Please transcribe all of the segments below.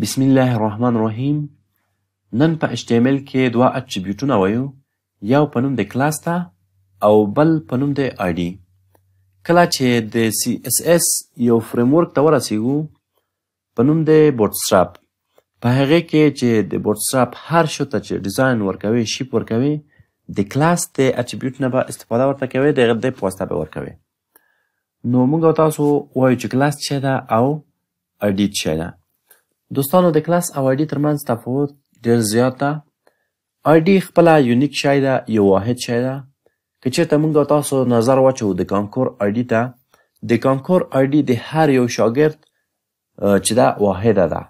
بسم الله الرحمن الرحیم. نن په HTML کې دوه اټریبیوټونه وایو، یو په نوم د کلاس ته او بل په نوم د ID. کله چې د CSS یو فریم ورک ته ورسیږو په نوم د بوټسټراپ، په هغې کې چې د بوټسټراپ هر شو ته چې ډیزاین ورکوي، شیپ ورکوي، د کلاس د اټریبیوټ نه به استفاده ورته کوي، د هغه د په واسطه به ورکوي. نو موږ او تاسو وایو چې کلاس څه ده او ID څه ده. دوستانو، د کلاس او ID ترمنځ تفاوت ډېر زیات ده. ID خپله یونیک شی ده، یو واحد شی ده. که چېرته موږ او تاسو نظر واچوو د کانکور ID ته، د کانکور ID د هر یو شاګرد چې ده واحده ده،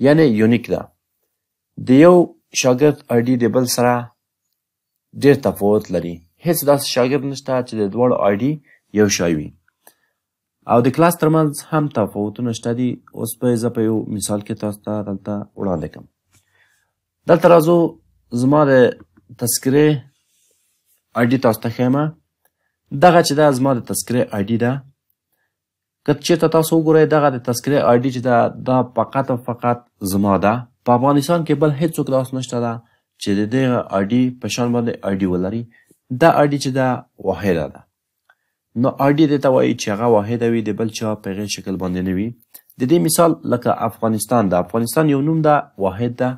یعنې یونیک ده. د یو شاګرد ID د بل سره ډېر تفاوت لري. هیڅ داسې شاګرد نشته چې د دواړو ID یو شی وي. او د کلاس ترمنځ هم تفاوتونه شته دي. اوس به زه په یو مثال کې تاسو ته دلته وړاندې کړم. دلته راځو، زما د تذکرې ID تاسو ته ښیم. دغه چې ده زما د تذکرې ID ده. که چېرته تاسو وګورئ، دغه د تذکرې ID چې ده دا فقط او فقط زما ده. په افغانستان کې بل هېڅوک داسې نشته ده چې د دغه ID په شان باندې ID ولري. دا ID چې ده واحده ده. نو ID دې ته وایي چې هغه واحده وي، د بل چا په هغې شکل باندې نه وي. د دې مثال لکه افغانستان ده. افغانستان یو نوم ده، واحد ده.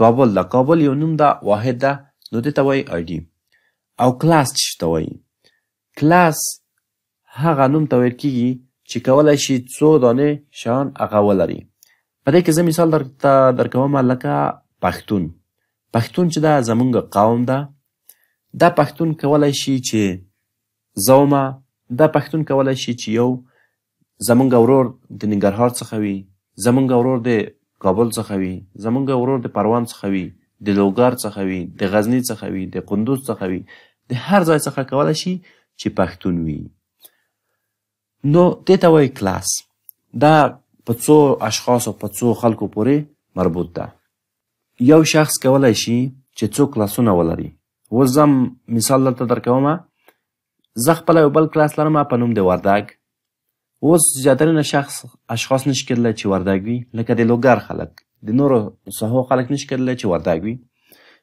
کابل ده، کابل یو نوم ده، واحد ده. نو دې ته وایي ID. او کلاس څه ته وایي؟ کلاس هغه نوم ته ویل کېږي چې کولی شي څو دانې شیان هغه ولري. په دې کې زه مثال درکوم لکه پښتون. پښتون چې ده زمونږ قوم ده. دا پښتون کولی شي چې زومه، دا پښتون کولی شي چې یو زمونږ ورور د ننګرهار څخه وي، زمونږ ورور د کابل څخه وي، زمونږ ورور د پروان څخه وي، د لوګر څخه وي، د غزني څخه وي، د قندوز څخه وي، د هر ځای څخه کولی شي چې پښتون وي. نو دې ته وایي کلاس. دا په څو اشخاصو، په څو خلکو پورې مربوط ده. یو شخص کولی شي چې څو کلاسونه ولري. اوس زه مثال دلته درکومه. زه خپله یو بل کلاس لرم په نوم د وردګ. اوس زیاترینه اشخاص نشي کېدلی چې وردګ وي، لکه د لوګر خلک، د نورو ساحو خلک نشي کېدلی چې وردګ وي.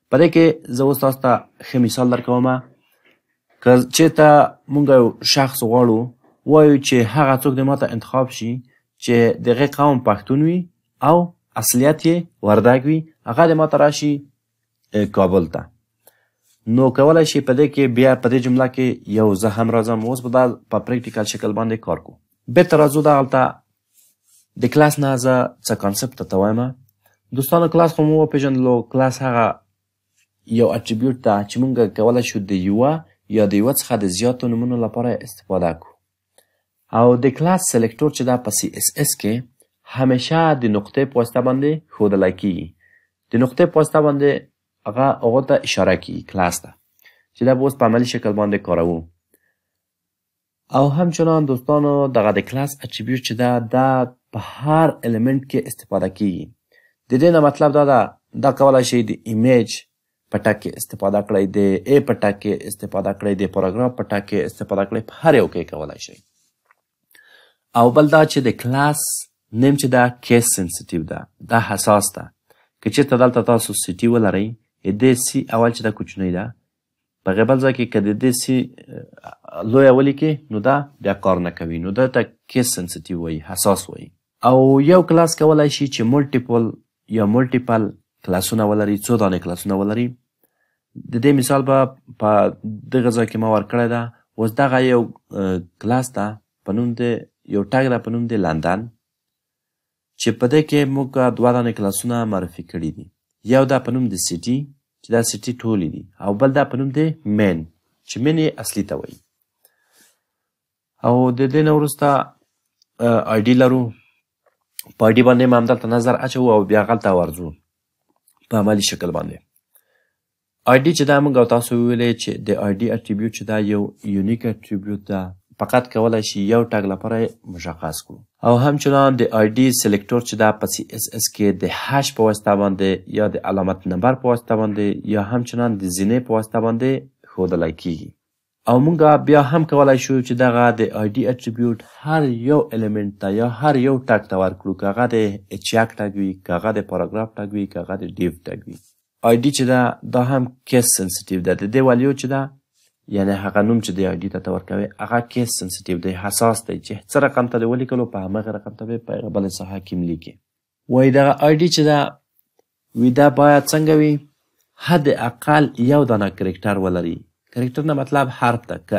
په دې کې زه اوس تاسو ته ښه مثال درکومه. که چېرته موږ یو شخص غواړو، وایو چې هغه څوک د ماته انتخاب شي چې د هغې قوم پښتون وي او اصلیت یې وردګ وي، هغه د ماته راشي کابل ته. نو کولی شي په دې کې بیا په دې جمله کې یو زه هم راځم. اوس به دا په پریکټیکل شکل باندې کار کوو. بېرته راځو دغلته د کلاس نه زه څه کانسپټ ته وایم. دوستانو، کلاس خو مو وپېژندلو. کلاس هغه یو اټریبیوټ ده چې موږ کولی شو د یوه یا د یوه څخه د زیاتو نومونو لپاره استفاده کړو. او د کلاس سلیکټور چې ده په CSS کې همیشه د نقطې په واسطه باندې ښودلی کېږي. د نقطې په واسطه باندې هغه ته اشاره کېږي، کلاس ته، چې دا به اوس په عملي شکل باندې کاروو. او همچنان دوستانو، دغه د کلاس اټریبیوټ چې ده دا په هر الیمنټ کې استفاده کېږي. د دې نه مطلب دا ده، دا کولی شي د ایمیج په ټک کې استفاده کړئ، د A په ټک کې استفاده کړئ، د پاراګراف په ټک کې استفاده کړئ، په هر یو کې کولی شئ. او بل دا چې د کلاس نیم چې ده کیس سنسیټیو ده، دا حساس ده. که چېرته دلته تاسو سیټي ولرئ، د سی اول چې دا کوچنی ده، په هغې بل ځای کې که د دې سی لویه ولیکې نو دا بیا کار نه کوي. نو دا ته کیس سنسیټیو وایي، حساس وایي. او یو کلاس کولی شي چې ملټیپل یا ملټیپل کلاسونه ولري، څو دانې کلاسونه ولري. د دې مثال به په دغه ځای کې ما ورکړی ده. اوس دغه یو کلاس ده په نوم د یو ټګ ده په نوم د لندن، چې په دې کې موږ دوه دانې کلاسونه معرفي کړي دي. یو ده په نوم د سیټي چې دا سیټي ټولې دي، او بل ده په نوم د مین چې مین یې اصلي ته وایي. او د دې نه وروسته ID لرو. په ID باندې هم همدلته نظر اچوو او بیا هغلته ورځو په عملي شکل باندې. ID چې دا موږ او تاسو وویلې چې د ID اټریبیوټ چې دا یو یونیک اټریبیوټ ده، فقط کولی شي یو ټګ لپاره مشخص کړو. او همچنان د ID سلیکټور چې دا په CSS کې د هش په واسطه باندې یا د علامت نمبر په واسطه باندې یا همچنان د زینې په واسطه باندې ښودلی کېږي. او مونږ بیا هم کولای شو چې دغه د آی ډي اټریبیوټ هر یو الیمنټ ته یا هر یو ټاګ ته ورکړو، که هغه د اچیاک ټاګ وي، که هغه د پاراګراف ټاګ وي، که هغه د ډیو ټاګ وي. آی ډي چې ده دا هم کیس سنسیټیو ده. د دې والیو چې ده یعنې هغه نوم چې د آی ډي ته ورکوي هغه کیس سنسیټیو دی، حساس دی، چې څه رقم ته دې ولیکلو په همغه رقم ته به په هغه بله ساحه کې لیکي. وایي دغه آی ډي چې ده وي دا باید څنګه وي؟ حد اقل یو دانه کرکټر ولري. کرکټر نه مطلب حرف ده. که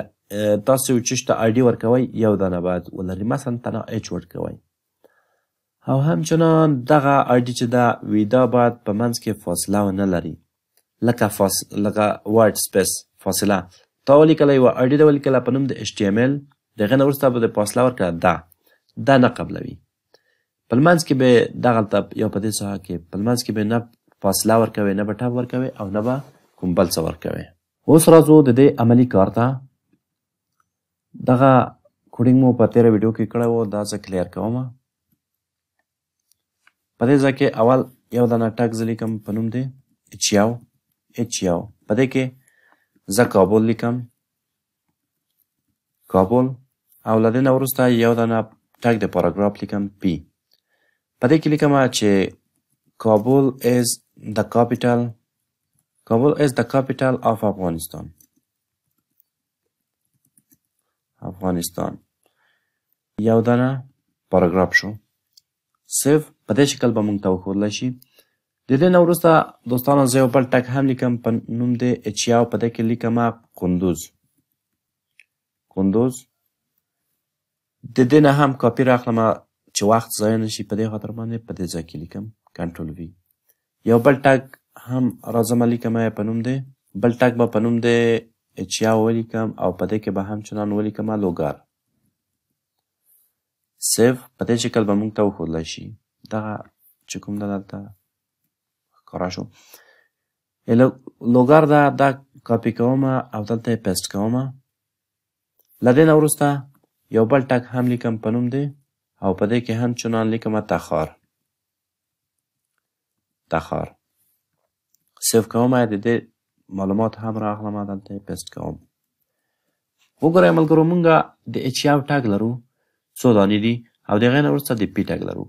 تاسو یو چیز ته آی ډي ورکوئ یو دانه باید ولري، مثلا تنها اچ ورکوئ. او همچنان دغه آی ډي چې ده وي دا باید په منځ کې فاصله ونه لري، لکه وایټ سپیس فاصله. تا ولیکله یوه آی ډي ده ولیکله په نوم د ایچ ټي ام ایل، د هغې نه وروسته به د فاصله ورکړه دا نه قبلوي. په لمنځ کې به دغلته یا په دې ساحه کې په لمنځ کې به نه فاصله ورکوي، نه به ټب ورکوي او نه به کوم بل څه ورکوي. اوس راځو د دې عملي کار ته. دغه کوډینګ مو په تېره ویډیو کې کړی و، دا زه کلیر کوم. په دې ځای کې اول یو دانه ټګ زه لیکم په نوم دی اچ یو. په دې کې زه کابل لیکم، کابل. او له دې نه وروسته یو دانه ټګ د پاراګراف لیکم پی. په دې کې لیکم چې کابل is the capital of افغانستان. یو دانه پاراګراف شو. صرف په دې شکل به موږ ته وښودلی شي. د دې نه وروسته دوستانو زه یو بل ټګ هم لیکم په نوم د اچ یو. په دې کې لیکم قندوز. د دې نه هم کاپي راخلم چې وخت ضایع نه شي، په دې خاطر باندې په دې ځای کې لیکم کنټرول وي. یو بل ټګ هم راځم لیکم په نوم دی، بل ټګ به په نوم د اچ یو ولیکم او په دې کې به همچنان ولیکم لوګار. سیف په دې شکل به موږ ته وښودلی شي. دغه چې کوم ده دلته ښکاره شو. لوګار ده دا کاپي کوم او دلته یې پیسټ کوم. له دې نه وروسته یو بل ټګ هم لیکم په نوم دی او په دې کې همچنان لیکم تخار. سیف کوم، د دې معلومات هم راغلم دلته یې پیسټ کوم. وګورئ ملګرو، موږ د اچ یو ټګ لرو، څو دانې دي، او د هغې نه وروسته د پي ټګ لرو.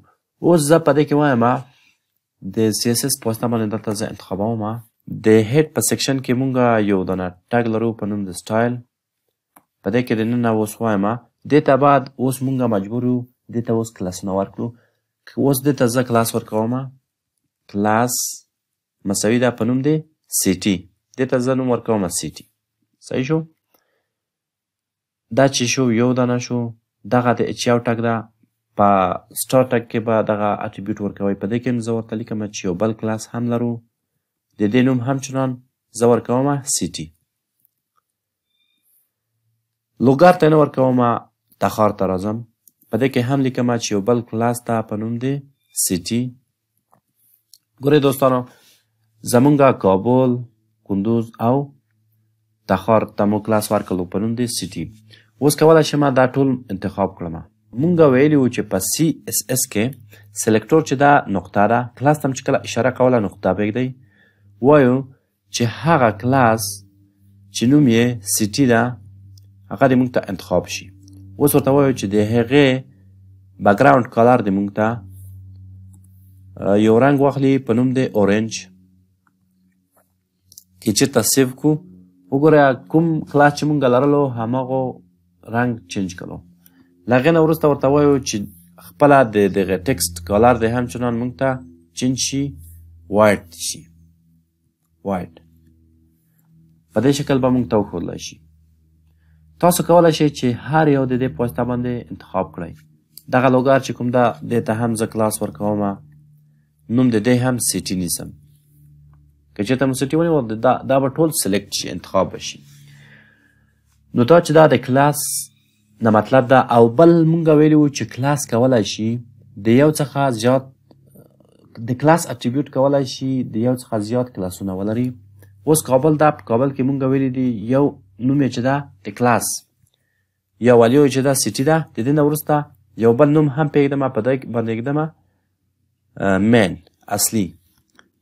اوس زه په دې کې وایم د سی اس اس په واسطه باندې دلته زه انتخابوم. د هیډ په سیکشن کې موږ یو دانه ټګ لرو په نوم د سټایل. په دې کې دننه اوس وایم دې ته بعد اوس موږ مجبور یو دې ته اوس کلاسونه ورکړو. اوس دې ته زه کلاس ورکوم. کلاس مساوي ده په نوم دی سی ټي. دې ته زه نوم ورکوم سی ټي. صحیح شو؟ دا چې شو یو دانه شو. دغه د اچ یو ټګ ده، په سټار ټګ کې به دغه اټریبیوټ ورکوئ. په دې کې زه ورته لیکم چې یو بل کلاس هم لرو، د دې نوم همچنان زه ورکوم سی ټي. لوګار ته نه ورکوم، تخار ته راځم. په دې کې هم لیکم چې یو بل کلاس ته په نوم دی سی ټي. ګورئ دوستانو، زمونږ کابل، کندوز او تخار ته مو کلاس ورکړلو په نوم دی سی ټي. اوس کولی شم دا ټول انتخاب کړم. مونږ ویلي وو چې په سی اس اس کې سلیکټور چې دا نقطه ده، کلاس ته هم چې کله اشاره کوله نقطه پرېږدئ. وایو چې هغه کلاس چې نوم یې سی ټي ده هغه دې مونږ ته انتخاب شي. اوس ورته وایو چې د هغې بکګراوند کالر دې مونږ ته یو رنګ واخلي په نوم دی اورنج. که چېرته سیف کړو، وګوره کوم کلاس چې مونږ لرلو هماغو رنګ چینج کړو. له هغې نه وروسته ورته وایو چې خپله د دغه ټکسټ کالر دی همچنان مونږ ته چینج شي، وایټ شي. وایټ په دې شکل به مونږ ته وښودلی شي. تاسو کولی شئ چې هر یو د دې په واسطه باندې انتخاب کړئ. دغه لوګار چې کوم ده دې ته هم زه کلاس ورکوم، نوم د دې هم سی ټي نیسم. که چېرته مو سی ټي ونیو دا به ټول سلیکټ شي، انتخاب به شي. نو دا چې دا د کلاس نه مطلب ده. او بل مونږ ویلي وو چې کلاس کولی شي د یو څخه زیات، د کلاس اټریبیوټ کولی شي د یو څخه زیات کلاسونه ولري. اوس کابل ده، په کابل کې مونږ ویلي دي یو نوم یې چې ده د کلاس، یا والیو چې ده سی ټي ده. د دې نه وروسته یو بل نوم هم پرېږدم، په دې باندې ږدم مین اصلي.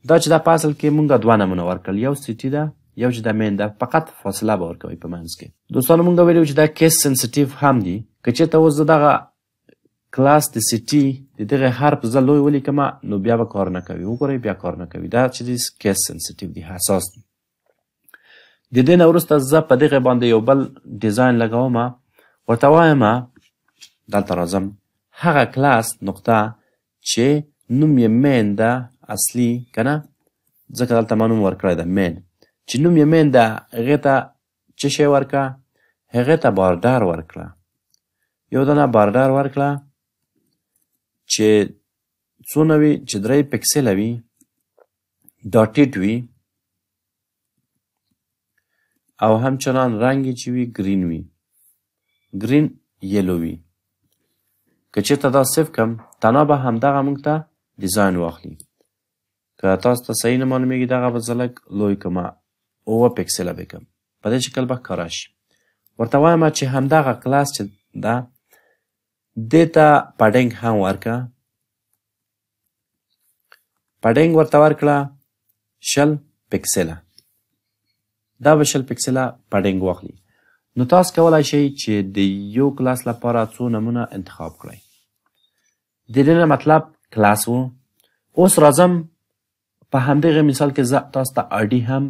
دا چې دا په اصل کې مونږ دوه نومونه ورکړل، یو سی ټي ده، یو چې دا مین ده فقط فاصله به ورکوئ په منځ کې. دوستانو مونږ ویلي چې دا کیس سنسټیو هم دي. که چېرته اوس زه دغه کلاس د سټي د دغه حرف زه لوی ولیکمه نو بیا به کار نه کوي. وګورئ بیا کار نه کوي. دا چې دی کیس سنسټیو دی، حساس دی. د دې نه وروسته زه په دغه باندې یو بل ډیزاین لګومه، ورته وایم دلته راځم هغه کلاس نقطه چې نوم یې مین ده اصلي که نه، ځکه دلته ما نوم ورکړی ده مین، چې نوم یې مین ده هغې ته څه شی ورکړه؟ هغې ته بارډر ورکړه. یو دانه بارډر ورکړه چې څونه وي؟ چې 3 پکسله وي، ډاټیډ وي، او همچنان رنګ یې چې وي ګرین وي، ګرین یلو وي. که چېرته دا صف کم تنها به همدغه موږ ته ډیزاین واخلي. که تاسو ته صحیح نه معلومیږي دغه به زه لږ لوی کړمه، 7 پکسله به کړم، په دې شکل به ښکاره شي. ورته وایم چې همدغه کلاس چې ده دې ته پډینګ هم ورکړه. پډینګ ورته ورکړه 20 پکسله، دا به 20 پکسله پډینګ واخلي. نو تاسو کولی شئ چې د یو کلاس لپاره څو نمونه انتخاب کړئ. د دې نه مطلب کلاس و. اوس راځم په همدغه مثال کې زه تاسو ته آیډي هم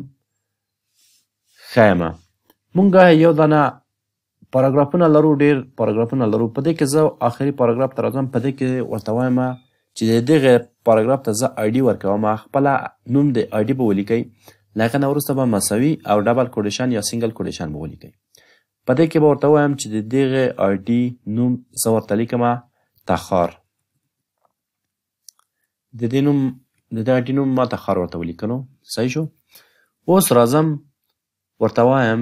ښیمه. مونږ یو دانه پاراګرافونه لرو، ډېر پاراګرافونه لرو. په دې کې زه آخري پاراګراف ته راځم، په دې کې ورته وایم چې د دغه پاراګراف ته زه آیډي ورکوم، خپله نوم د آیډي به ولیکئ، له هغه نه وروسته به مساوي او ډبل کوډیشن یا سنګل کوډیشن به ولیکئ. په دې کې به ورته وایم چې د دغه آیډي نوم زه ورته لیکمه تخار. د دې نوم د دې آیډي نوم ما تخار ورته ولیکلو. صحیح شو. اوس راځم ورته وایم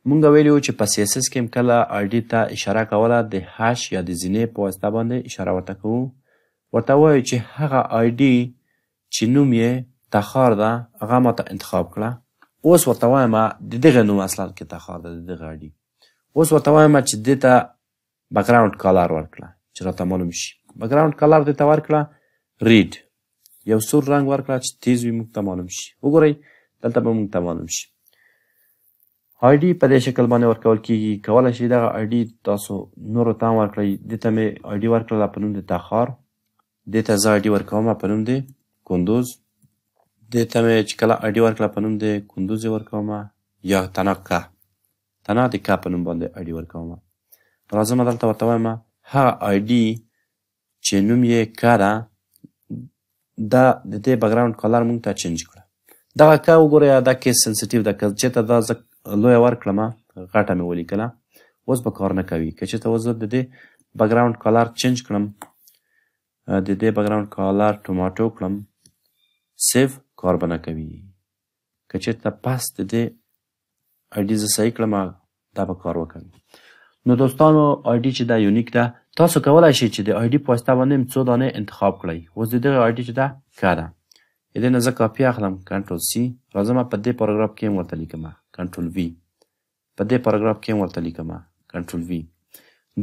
مونږ ویلي وو چې په سی اس اس کې کله آیډي ته اشاره کوله د هش یا د زینې په واسطه باندې اشاره ورته کوو. ورته وایو چې هغه آیډي چې نوم یې تخار ده هغه ما ته انتخاب کړه. اوس ورته وایم د دغه نوم اصلا کې تخار ده، د دغه آیډي. اوس ورته وایم چې دې ته بکګراوند کالر ورکړه چې راته معلوم شي. بکګراوند کالر دې ته ورکړه ریډ، یو سور رنګ ورکړه چې تیز وي موږ ته معلوم شي. وګورئ دلته به موږ ته معلوم شي. آیډي په دې شکل باندې ورکول کېږي. کولی شئ دغه آیډي تاسو نورو ته هم ورکړئ. دې ته مې آیډي ورکړله په نوم د تخار، دې ته زه آیډي ورکوم په نوم د کندوز، دې ته مې چې کله آیډي ورکړه په نوم د کندوز یې ورکوم، یا تنها د که په نوم باندې آیډي ورکوم. راځم دلته ورته وایم هغه آیډي چې نوم یې که ده دا د دې بکګراوند کالر موږ ته چینج کړه. دغه که وګورئ دا کیس سنسټیو ده. که چېرته دا زه لویه ورکړمه غټه مې ولیکله اوس به کار نه کوي. که چېرته اوس زه د دې بکګراوند کالر چینج کړم، د دې بکګراوند کالر ټوماټو کړم، سیف کار به نه کوي. که چېرته پس د دې آیډي زه صحیح کړم دا به کار وکړي. نو دوستانو آیډي چې دا یونیک ده، تاسو کولی شئ چې د آیډي په واسطه باندې څو دانې انتخاب کړئ. اوس د دغه آیډي چې ده که ده، د دې نه زه کاپي اخلم، کنټرول سی، راځم په دې پاراګراف کې هم ورته لیکمه کنټرول وي، په دې پاراګراف کې هم ورته لیکمه کنټرول وي.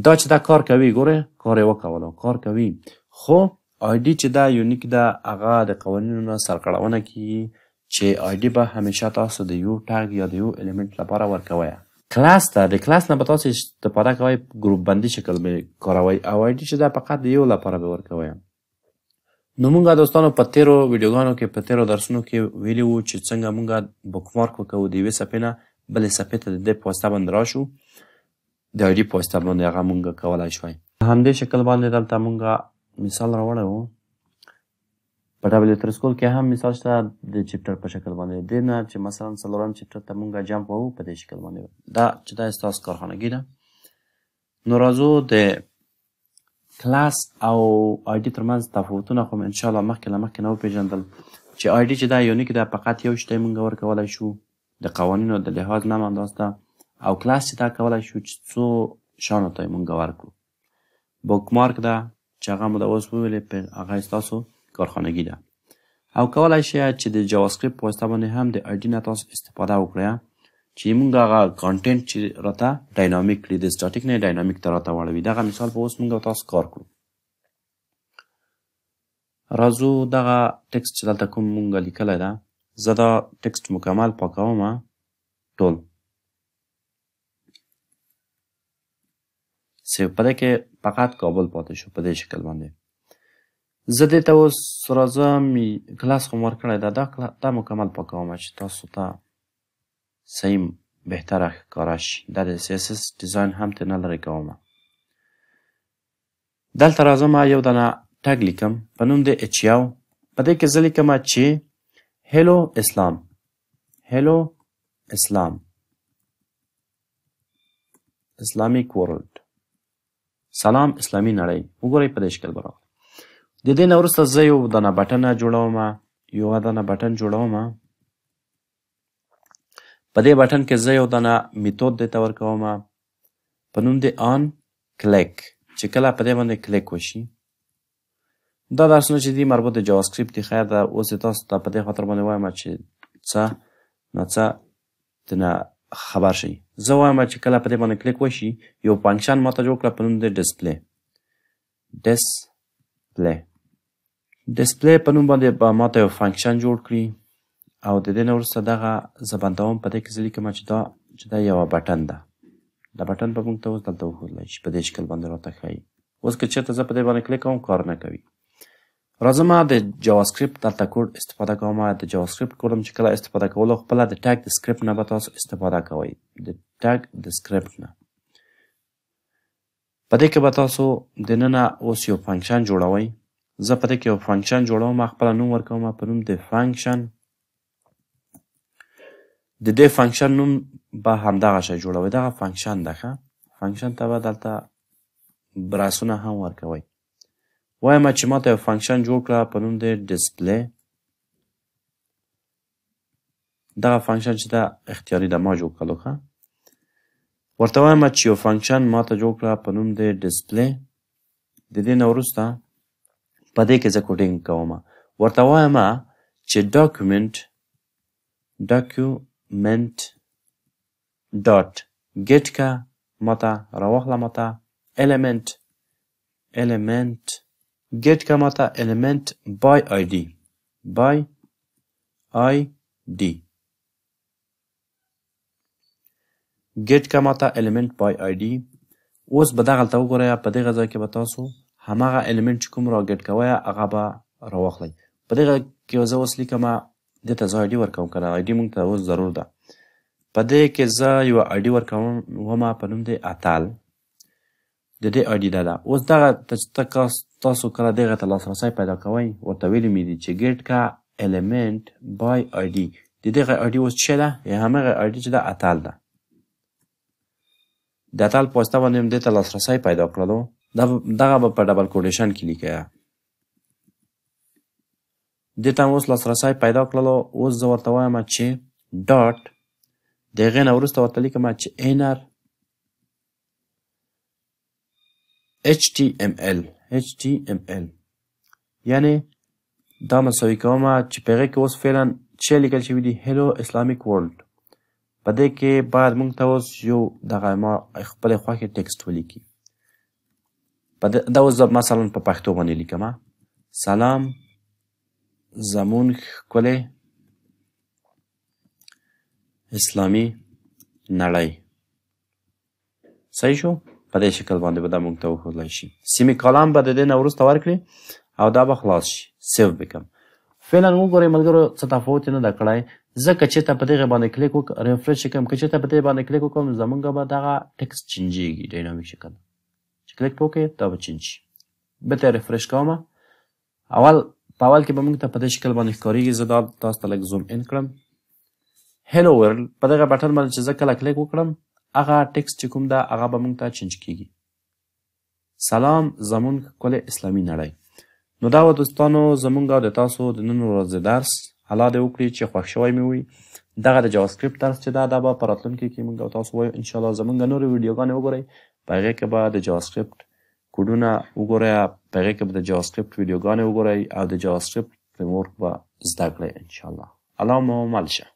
دا چې دا کار کوي ګورئ کار یې وکولو، کار کوي. خو آیډي چې دا یونیک ده هغه د قوانینو نه سرغړونه کیږي چې آیډي به همیشه تاسو د یو ټاګ یا د یو الیمنټ لپاره ورکوئ. کلاس ته د کلاس نه به تاسو استفاده کوئ، ګروپ بندي شکل به کاروئ، او آیډي چې دا فقط د یو لپاره به ورکوئ. نو مونږ دوستانو په تیرو ویډیوګانو کې په تیرو درسونو کې ویلي وو چې څنګه مونږ بک مارک وکوو د یوې صفحې نه بلې صفحې ته د دې په واسطه باندې راشو، د آیډي په واسطه باندې هغه مونږ کولی شوی. همدې شکل باندې دلته مونږ مثال راوړی وو. په ډبلیو 3 سکول کې هم مثال شته د چپټر په شکل باندې. دې نه چې مثلا 4 چپټر ته مونږ جمپ وو په دې شکل باندې. دا چې دا ستاسو کارخانګي ده. نو راځو د کلاس او آیډي ترمنځ تفاوتونه خو ان شاء الله مخکې له مخکې نه وپېژندل چې آیډي چې دا یونیک ده فقط یو شی مونږ ورکولی شو د قوانینو د لحاظ نه همداسته، او کلاس چې دا کولی شو چې څو شیانو ته یې مونږ ورکړو. بک مارک ده چې هغه مو د اوس وویلې هغه ستاسو کارخانګي ده، او کولی شئ چې د جاوا سکریپټ په واسطه باندې هم د آیډي نه تاسو استفاده وکړئ چې مونږ هغه کانټینټ چې راته ډاینامیک کړي، د سټاټیک نه ډاینامیک ته راته واړوي. دغه مثال به اوس مونږ تاسو کار کړو. راځو دغه ټکسټ چې دلته کوم مونږ لیکلی ده زه دا ټکسټ مکمل پاکوم ټول سیو په دې کې فقط کابل پاتې شو په دې شکل باندې زه دې ته اوس راځم کلاس خو مو ورکړی دا مکمل پاکوم چې تاسو ته صحیح بهتره ښکاره شي دا د CSS ډیزاین هم ترې نه لرې کوم دلته راځم یو دانه ټګ لیکم په نوم د H1 په دې کې زه لیکم چې هیلو اسلام اسلامیک ورلډ سلام اسلامي نړۍ وګورئ په دې شکل به راغلی د دې نه وروسته زه یو دانه بټن جوړوم په دې بټن کې زه یو دانه میتود دې ته ورکوم په نوم د آن کلیک چې کله په دې باندې کلیک وشي دا درسونه چې دي مربوط د جاواسکریپټ دي خیر ده اوس یې تاسو ته په دې خاطر باندې وایم چې څه ناڅه ترنه خبر شئ زه وایم چې کله په دې باندې کلیک وشي یو فنکشن ماته جوړ کړه په نوم د ډسپلی په نوم باندې به ماته یو فنکشن جوړ کړي او د دې نه وروسته دغه زه بندوم په دې کې زه لیکم چې دا یوه بټن ده دا بټن به موږ ته اوس دلته وښودلی شي په دې شکل باندې راته ښایي اوس که چېرته زه په دې باندې کلیک کوم کار نه کوي راځم د جاواسکریپټ دلته کوډ استفاده کوم د جاواسکریپټ کوډ چې کله استفاده کولو خپله د ټګ د سکریپټ نه به تاسو استفاده کوئ د ټګ د سکریپټ نه په دې کې به تاسو دننه اوس یو فنکشن جوړوئ زه په دې کې یو فنکشن جوړوم خپله نوم ورکوم په نوم د فنکشن د دې فنکشن نوم به همدغه شی جوړوئ دغه فنکشن ده ښه فنکشن ته به دلته براسونه هم ورکوئ وایم چې ماته یو فنکشن جوړ کړه په نوم د ډسپلی دغه فنکشن چې ده اختیاري ده ما جوړ کړلو ښه ورته وایم چې یو فنکشن ماته جوړ کړه په نوم د ډسپلی د دې نه وروسته په دې کې زه کوډینګ کوم ورته وایم چې ډاکومنټ ډاټ ګیټ که ماته راواخله ماته element get که ماته element by id get که ماته element by id اوس به دغلته وګورئ په دغه ځای کې به تاسو هماغه element چې کوم را ګیټ کوئ هغه به راواخلئ په دغه کې زه اوس لیکم دې ته زه id ورکوم که نه id موږ ته اوس ضرور ده په دې کې زه یوه id ورکوم په نوم د اتل د دې آیډي دا ده اوس دغه تاسو کله دغه ته لاسرسی پیدا کوئ ورته ویلي مې دي چې ګیټ که element by id د دغه آیډي اوس څه ده همغه آیډي چې ده اتل ده د اتل په واسطه باندې دې ته لاسرسی پیدا کړلو دغه به په ډبل کوډیشن کې لیکئ دې ته اوس لاسرسی پیدا کړلو اوس زه ورته وایم چې ډاټ د هغې نه وروسته ورته لیکم چې انر HTML یعنی دا مساوي کوم چې په هغې کې اوس فعلا څه لیکل شوي دي هیلو اسلامیک ورلډ په دې کې باید موږ ته اوس یو دغه ما خپلې خوښې ټکسټ ولیکي دا اوس مثلا په پښتو باندې لیکم سلام زمونږ ښکلې اسلامي نړۍ صحیح شو په دې شکل باندې به دا موږ ته وښودلی شي سیمي کالم به د دې نه وروسته ورکړي او دا به خلاص شي سیو بکم فعلا وګورئ ملګرو څه تفاوت یې نه ده کړی زه که چېرته په دغې باندې کلیک ریفریش کړم که چېرته په دې باندې کلیک وکړم زمونږ به دغه ټکسټ چینجېږي ډاینامیک شکل چې کلیک وکړئ دا به چینج شي بېرته ریفریش کوم په اول کې به موږ ته په دې شکل باندې ښکارېږي زه دا تاسو ته لږ زوم ان کړم هیلو ورلډ په دغه بټن باندې چې زه کله کلیک وکړم هغه ټکسټ چې کوم ده هغه به موږ ته چینج کېږي سلام زمونږ ښکلې اسلامي نړۍ نو دا و دوستانو زمونږ او د تاسو د نن ورځې درس الله دې وکړي چې خوښ شوی مې وي دغه د جاواسکریپټ درس چې دا به په راتلونکي کې موږ او تاسو وایو انشاءالله زمونږ نورې ویډیوګانې وګورئ په هغې کې به د جاواسکریپټ کوډونه وګورئ په هغې کې به د جاواسکریپټ ویډیوګانې وګورئ او د جاواسکریپټ فریم ورک به زده کړئ انشاءالله الله مو مل شه